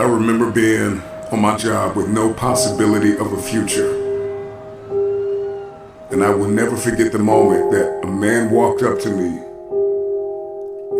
I remember being on my job with no possibility of a future. And I will never forget the moment that a man walked up to me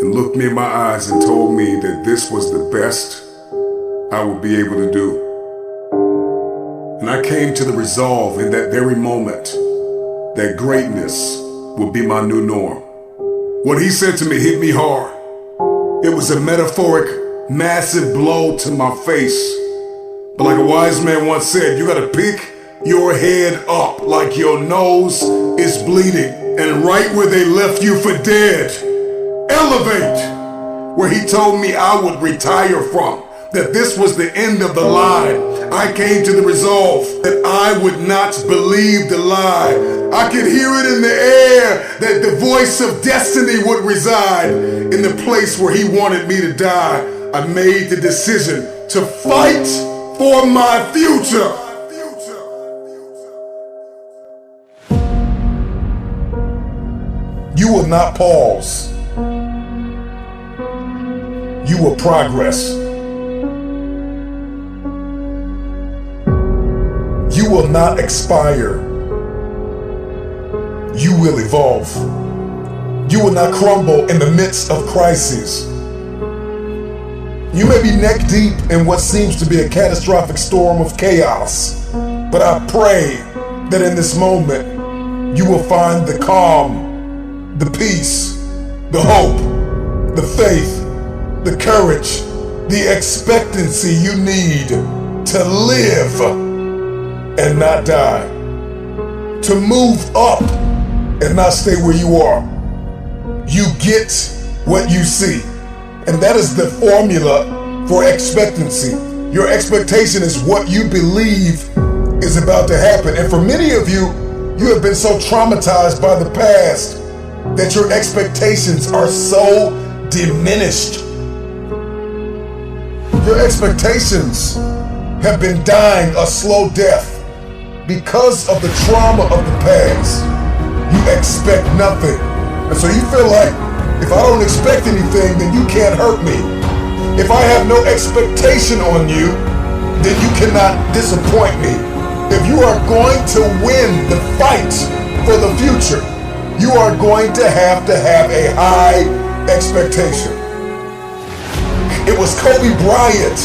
and looked me in my eyes and told me that this was the best I would be able to do. And I came to the resolve in that very moment that greatness would be my new norm. What he said to me hit me hard. It was a metaphoric, massive blow to my face. But like a wise man once said, you gotta pick your head up like your nose is bleeding. And right where they left you for dead, elevate. Where he told me I would retire from, that this was the end of the line. I came to the resolve that I would not believe the lie. I could hear it in the air that the voice of destiny would reside in the place where he wanted me to die. I made the decision to fight for my future. You will not pause. You will progress. You will not expire. You will evolve. You will not crumble in the midst of crises. You may be neck deep in what seems to be a catastrophic storm of chaos, but I pray that in this moment you will find the calm, the peace, the hope, the faith, the courage, the expectancy you need to live and not die, to move up and not stay where you are. You get what you see, and that is the formula for expectancy. Your expectation is what you believe is about to happen. And for many of you, you have been so traumatized by the past that your expectations are so diminished. Your expectations have been dying a slow death because of the trauma of the past. You expect nothing. And so you feel like, if I don't expect anything, then you can't hurt me. If I have no expectation on you, then you cannot disappoint me. If you are going to win the fight for the future, you are going to have a high expectation. It was Kobe Bryant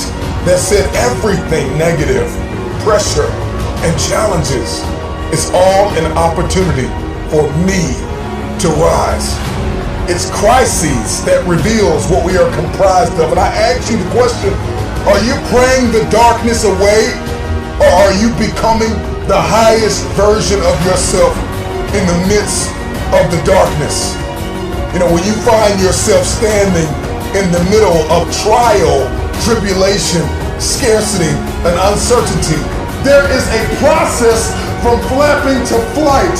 that said everything negative, pressure, and challenges is all an opportunity for me to rise. It's crises that reveals what we are comprised of. And I ask you the question, are you praying the darkness away, or are you becoming the highest version of yourself in the midst of the darkness? You know, when you find yourself standing in the middle of trial, tribulation, scarcity, and uncertainty, there is a process from flapping to flight.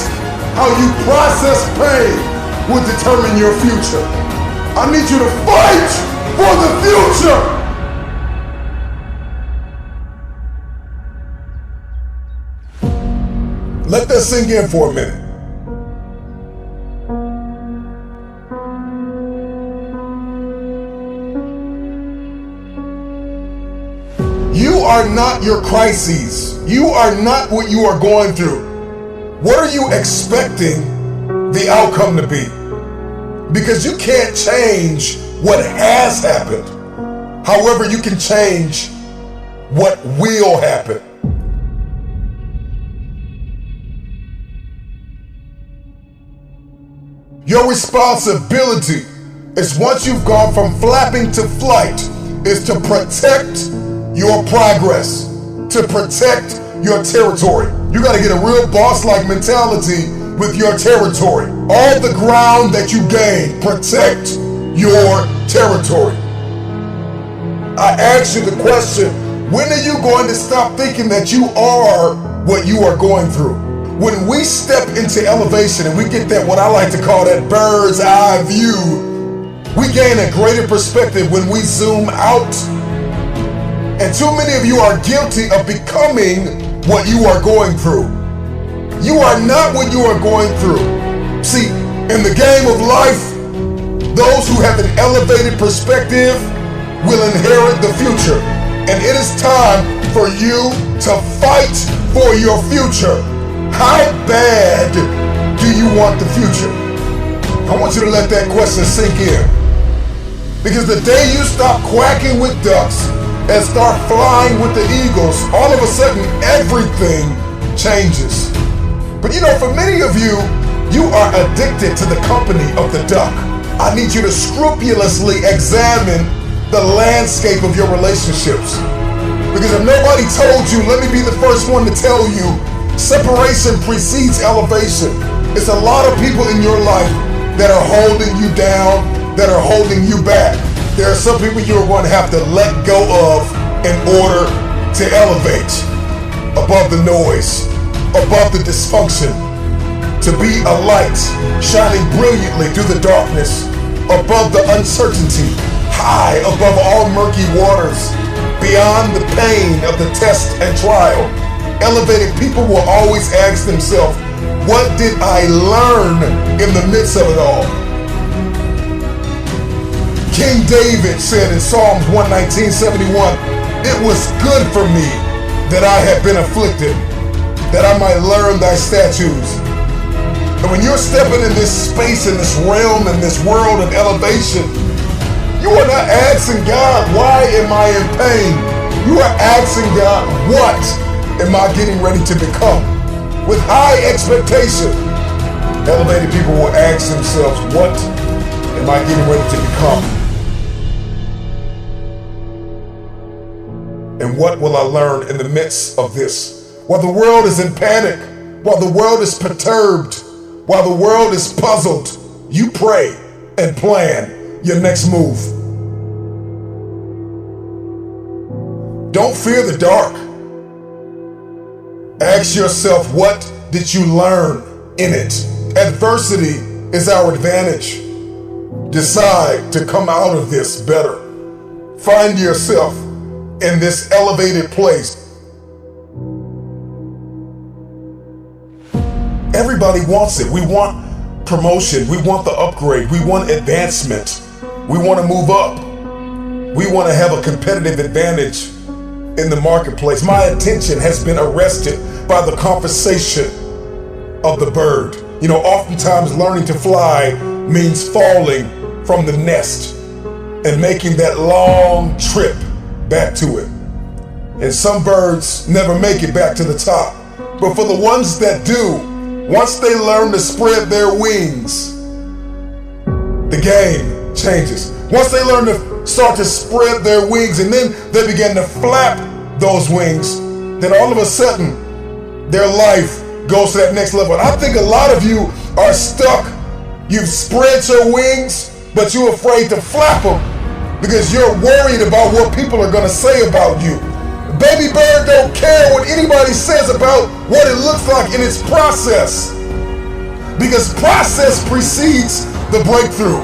How you process pain will determine your future. I need you to fight for the future. Let that sink in for a minute. You are not your crises. You are not what you are going through. What are you expecting the outcome to be? Because you can't change what has happened. However, you can change what will happen. Your responsibility is, once you've gone from flapping to flight, is to protect your progress, to protect your territory. You gotta get a real boss-like mentality with your territory. All the ground that you gain, protect your territory. I ask you the question, when are you going to stop thinking that you are what you are going through? When we step into elevation and we get that, what I like to call that bird's eye view, we gain a greater perspective when we zoom out. And too many of you are guilty of becoming what you are going through. You are not what you are going through. See, in the game of life, those who have an elevated perspective will inherit the future. And it is time for you to fight for your future. How bad do you want the future? I want you to let that question sink in. Because the day you stop quacking with ducks and start flying with the eagles, all of a sudden everything changes. But you know, for many of you, you are addicted to the company of the duck. I need you to scrupulously examine the landscape of your relationships. Because if nobody told you, let me be the first one to tell you, separation precedes elevation. It's a lot of people in your life that are holding you down, that are holding you back. There are some people you're going to have to let go of in order to elevate above the noise, above the dysfunction, to be a light shining brilliantly through the darkness, above the uncertainty, high above all murky waters, beyond the pain of the test and trial. Elevated people will always ask themselves, what did I learn in the midst of it all? King David said in Psalms 119:71, it was good for me that I had been afflicted, that I might learn thy statutes. And when you're stepping in this space, in this realm, in this world of elevation, you are not asking God, why am I in pain? You are asking God, what am I getting ready to become? With high expectation, elevated people will ask themselves, what am I getting ready to become? And what will I learn in the midst of this? While the world is in panic, while the world is perturbed, while the world is puzzled, you pray and plan your next move. Don't fear the dark. Ask yourself, what did you learn in it? Adversity is our advantage. Decide to come out of this better. Find yourself in this elevated place. Everybody wants it. We want promotion. We want the upgrade. We want advancement. We want to move up. We want to have a competitive advantage in the marketplace. My attention has been arrested by the conversation of the bird. You know, oftentimes learning to fly means falling from the nest and making that long trip back to it. And some birds never make it back to the top. But for the ones that do, once they learn to spread their wings, the game changes. Once they learn to start to spread their wings and then they begin to flap those wings, then all of a sudden their life goes to that next level. And I think a lot of you are stuck. You've spread your wings, but you're afraid to flap them because you're worried about what people are going to say about you. Baby bird don't care what anybody says about what it looks like in its process, because process precedes the breakthrough.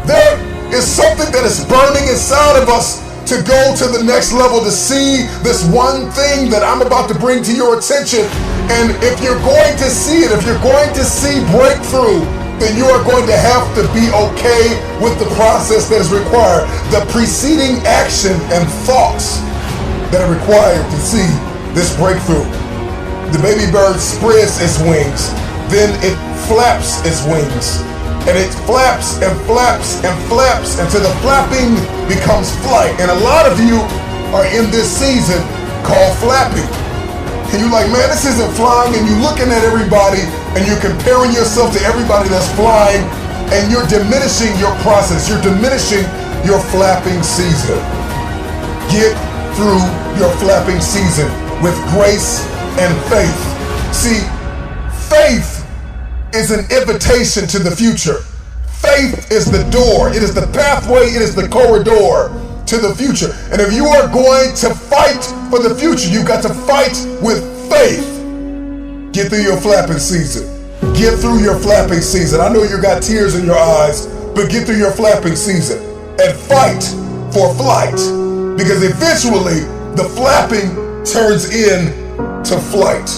There is something that is burning inside of us to go to the next level, to see this one thing that I'm about to bring to your attention. And if you're going to see it, if you're going to see breakthrough, then you are going to have to be okay with the process that is required, the preceding action and thoughts that are required to see this breakthrough. The baby bird spreads its wings, then it flaps its wings, and it flaps and flaps and flaps until the flapping becomes flight. And a lot of you are in this season called flapping. And you're like, man, this isn't flying, and you're looking at everybody and you're comparing yourself to everybody that's flying, and you're diminishing your process, you're diminishing your flapping season. Get through your flapping season with grace and faith. See, faith is an invitation to the future. Faith is the door, it is the pathway, it is the corridor to the future. And if you are going to fight for the future, you've got to fight with faith. Get through your flapping season. Get through your flapping season. I know you got tears in your eyes, but get through your flapping season and fight for flight. Because eventually the flapping turns into flight.